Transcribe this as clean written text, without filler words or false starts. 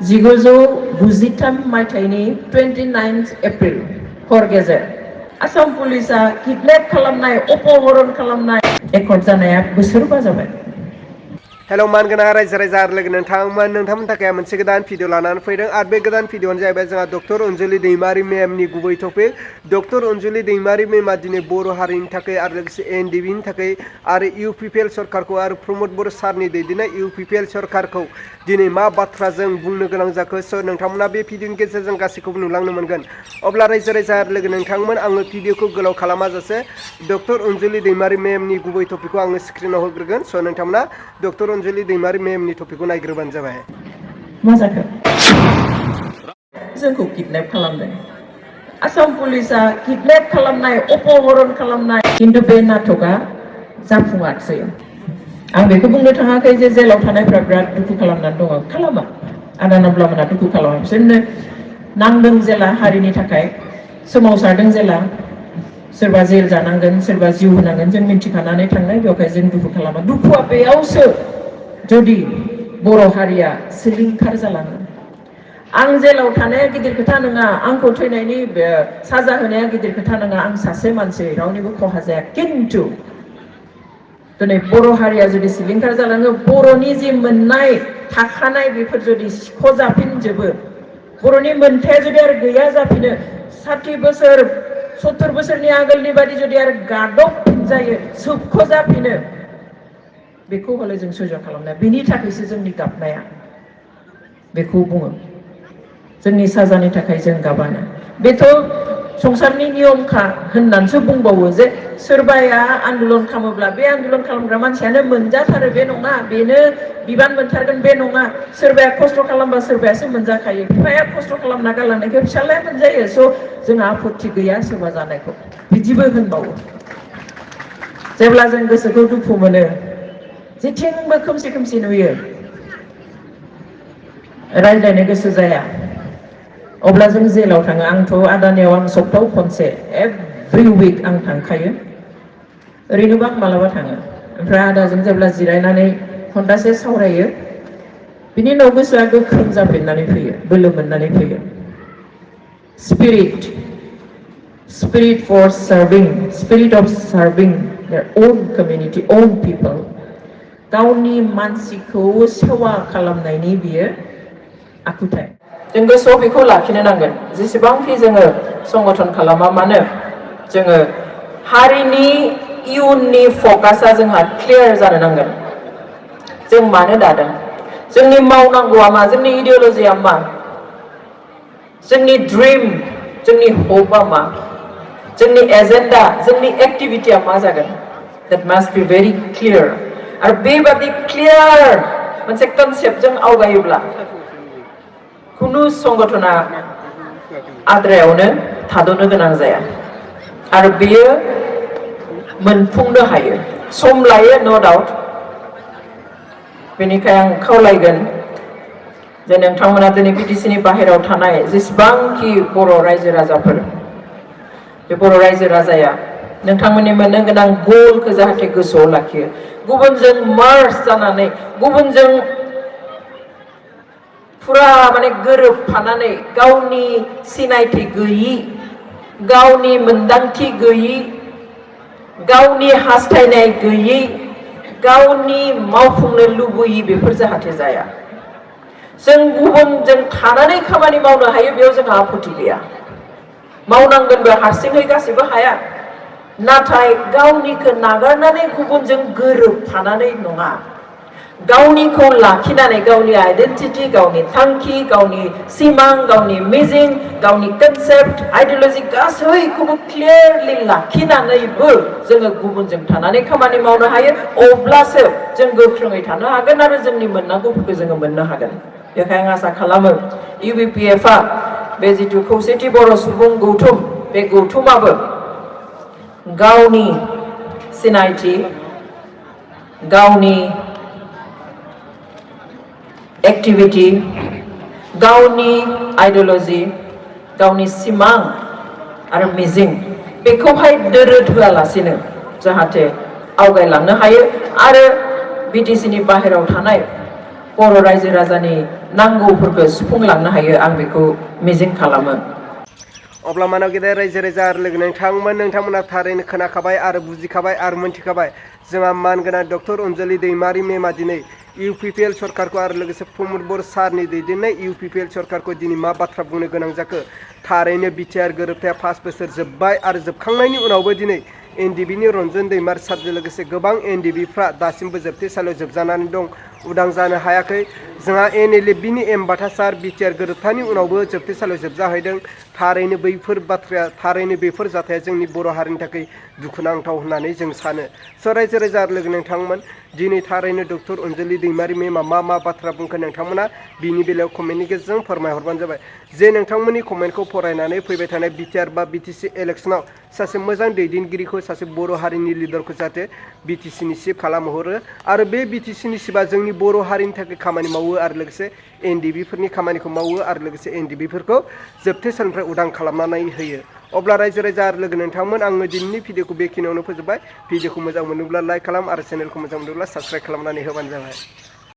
1993 मायथाइनि 29 एप्रिल हर गेजेर आसाम पुलिसा किडनेप खालामनाय अपहरन खालामनाय रेकर्ड जानाया बोसोरबा जाबाय। हेलौ मानगोनां रायजो राजा आरो लोगो नोंथांमोननि थाखाय मोनसे गोदान भिडिअ लानानै फैदों आरो बे गोदान भिडिअआनो जाहैबाय जोंहा डक्टर अनजुलि दैमारी मेमनि गुबै टपिक। डक्टर अनजुलि दैमारी मेमा दिनै बर' हारिनि थाखाय आरो लोगोसे एनडिबिनि थाखाय आरो इउपिपिएल सरकारखौ आरो प्रमद बर' सारनि दैदेननाय इउपिपिएल सरकारखौ दिनै मा बाथ्राजों बुंनो गोनां जाखो स' नोंथांमोना बे भिडिअनि गेजेरजों गासैखौबो नुलांनो मोनगोन। अब्ला रायजो राजा आरो लोगो नोंथांमोन आङो भिडिअखौ गोलाव खालामाजासे डक्टर अनजुलि दैमारी मेमनि गुबै टपिकखौ आङो स्क्रिनाव होग्रोगोन। स' नोंथांमोना डक्टर अनजुलि दैमारी मेमनि टपिकखौ नायग्रोबानो जाबाय। मा जाखो? जोंखौ किडनेप खालामदों। आसाम पुलिसा किडनेप खालामनाय अपहरन खालामनाय किन्तु बे नाटकआ जाफुङाखिसै। आं बेखौ बुंनो थाङाखै जे जेलाव थानायफ्रा बिराद दुखु खालामनानै दङ, खालामा। आदा नाब्ला मोना दुखु खालामा, बिसोरनो नांदों जेला हारिनि थाखाय सोमावसारदों जेला सोरबा जेल जानांगोन सोरबा जिउ होनांगोन जों मिन्थिखानानै थांनाय बेवहाय जों दुखु खालामा। दुखुआ बेयावसो जुदि बर' हारिया सिलिंखार जालाङो। आं जेलाव थानाया गिदिर खोथा नङा, आंखौ थैनायनि साजा होनाया गिदिर खोथा नङा, आं सासे मानसि रावनिबो खहा जाया। किन्तु दिनै बर' हारिया जुदि सिलिंखार जालाङो, बर'नि जि मोननाय थाखानाय बेफोर जुदि सिख'जाफिनजोबो, बर'नि मोन्थाया जुदि आरो गैया जाफिनो, 60 बोसोर 70 बोसोरनि आगोलनि बादि जुदि आरो गादबफिनजायो, सोबख'जाफिनो, बेखौ हले जों सैज' खालामनाया, बेनि थाखायसो जोंनि गाबनाया। बेखौ बुङो जोंनि साजानि थाखाय जों गाबानो। बेथ' संसारनि नियमखा होननानैसो बुंबावो जे सोरबाया आन्दलन खालामोब्ला बे आन्दलन खालामग्रा मानसियानो मोनजाथारो बे नङा, बेनो बिबान मोनथारगोन बे नङा। सोरबाया खस्थ' खालामबा सोरबायासो मोनजाखायो। बिफाया खस्थ' खालामना गालांनायखौ फिसालाया मोनजायो। स' जोंहा आपत्ति गैया सोरबा जानायखौ, बिदिबो होनबावो। जेब्ला जों गोसोखौ दुखु मोनो, जेथिंबो खोमसि खोमसि नुयो, रायज्लायनो गोसो जाया, अब्ला जों जेलाव थाङो। आंथ' आदानियाव आं सप्तायाव खनसे एभ्रि उइक आं थांखायो। ओरैनोबा आं मालाबा थाङो। ओमफ्राय आदाजों जेब्ला जिरायनानै घन्टासे सावरायो, बिनि उनाव गोसोआ गोख्रों जाफिननानै फैयो, बोलो मोननानै फैयो। Spirit for serving, spirit of serving their own community, own people. गावनि मानसिखौ सेवा खालामनायनि बियो आखुथाय। जों गोसोआव बेखौ लाखिनो नांगोन। जेसेबांखि जोङो संगठन खालामा मानो, जोङो हारिनि इयुननि फकासआ जोंहा क्लियार जानो नांगोन। जों मानो दादों, जोंनि मावनांगौआ मा, जोंनि इडिअलजिया मा, जोंनि ड्रिम, जोंनि हपआ मा, जोंनि एजेन्डा, जोंनि एक्टिभिटिया मा जागोन। That must be very clear. आरो बेबादि क्लियार मोनसे कनसेप्टजों आवगायोब्ला खुनु संगठना आद्रायावनो थाद'नो गोनां जाया आरो बेयो मोनफुंनो हायो। सम लायो नो डाउट। बेनिखायनो आं खावलायगोन जे नोंथांमोना दिनै बिटिसिनि बाहेरायाव थानाय जेसेबांखि बर' रायजो राजाफोर, बे बर' रायजो राजाया नोंथांमोननि मोननो गोनां गलखौ जाहाथे गोसोआव लाखियो। गुबुनजों मार्च जानानै, गुबुनजों फुरा माने गोरोबफानानै गावनि सिनायथि गैयि, गावनि मोन्दांथि गैयि, गावनि हास्थायनाय गैयि, गावनि मावफुंनो लुबैयि, बेफोर जाहाथे जाया। जों गुबुनजों थानानै खामानि मावनो हायो, बेयाव जोंहा आपत्ति गैया। मावनांगोनबो, हारसिङै गासैबो हाया। नाथाय गावनिखौ नागारनानै गुबुनजों गोरोबफानानै नङा, गावनिखौ लाखिनानै, गावनि आइडेन्टिटि, गावनि थांखि, गावनि सिमां, गावनि मिजिं, गावनि कनसेप्ट, आइडिअलजि गासैखौबो क्लियारलि लाखिनानैबो जोङो गुबुनजों थानानै खामानि मावनो हायो। अब्लासो जों गोख्रोङै थानो हागोन आरो जोंनि मोननांगौफोरखौ जोङो मोननो हागोन। बेखायनो आं आसा खालामो इउबिपिएफआ बे जिथु खौसेथि बर' सुबुं गौथुम, बे गौथुमाबो गावनि सिनायथि, गावनि एक्टिभिटी, गावनि आइडिअलजि, गावनि सिमां आरो मिजिं, बेखौहाय दोरोद होआलासिनो जाहाथे आवगायलांनो हायो आरो बिटिसिनि बाहेरायाव थानाय बर' रायजो राजानि नांगौफोरखौ सुफुंलांनो हायो आं बेखौ मिजिं खालामो। अब्ला मानव गेदेर रायजो राजा आरो लोगो नोंथांमोना थारैनो खोनाखाबाय आरो बुजिखाबाय आरो मोनथिखाबाय जोंहा मानगोनां डक्टर अनजलि दैमारि मेमा दिनै इउपिपिएल सरकारखौ आरो लोगोसे प्रमद बर सारनि दैदेननाय इउपिपिएल सरकारखौ दिनै मा बाथ्रा बुंनो गोनां जाखो। थारैनो बिटिआर गोरोबथाया 5 बोसोर जोब्बाय आरो जोबखांनायनि उनावबो दिनै एनडिबिनि रन्जन दैमारि सारजों लोगोसे गोबां एनडिबिफ्रा दासिमबो जोबथेसालियाव जोबजानानै दं, उदां जानो हायाखै। जोंहा एनएलएफबिनि एम्बाथा सार बिटिआर गोरोबथानि उनावबो जोबथेसालियाव जोबजाहैदों। थारैनो बैफोर बाथ्राया थारैनो बेफोर जाथाया जोंनि बर' हारिनि थाखाय दुखुनांथाव होननानै जों सानो। रायजो राजा आरो लोगो नोंथांमोन दिनै थारैनो डक्टर अनजलि दैमारि मेमा मा बाथ्रा बुंखो नोंथांमोना बिनि बेलायाव कमेन्टनि गेजेरजों फोरमायहरबानो जाबाय। जे नोंथांमोननि कमेन्टखौ फरायनानै फैबाय थानाय बिटिआर बा बिटिसि इलेक्सनाव सासे मोजां दैदेनगिरिखौ सासे बर' हारिनि लिडारखौ जाहाथे बिटिसिनि सिफ खालामहरो आरो बे बिटिसिनि सिफआ जोंनि बर' हारिनि थाखाय खामानि मावो आरो लोगोसे एनडिबिफोरनि खामानिखौ मावो आरो लोगोसे एनडिबिफोरखौ जोबथेसालिनिफ्राय उदां खालामनानै होयो। अब्ला रायजो राजा आरो लोगो नोंथांमोन आङो दिनैनि भिडिअखौ बेखिनियावनो फोजोबबाय। भिडिअखौ मोजां मोनोब्ला लाइक खालाम आरो चेनेलखौ मोजां मोनोब्ला साबस्क्राइब खालामनानै होबानो जाबाय।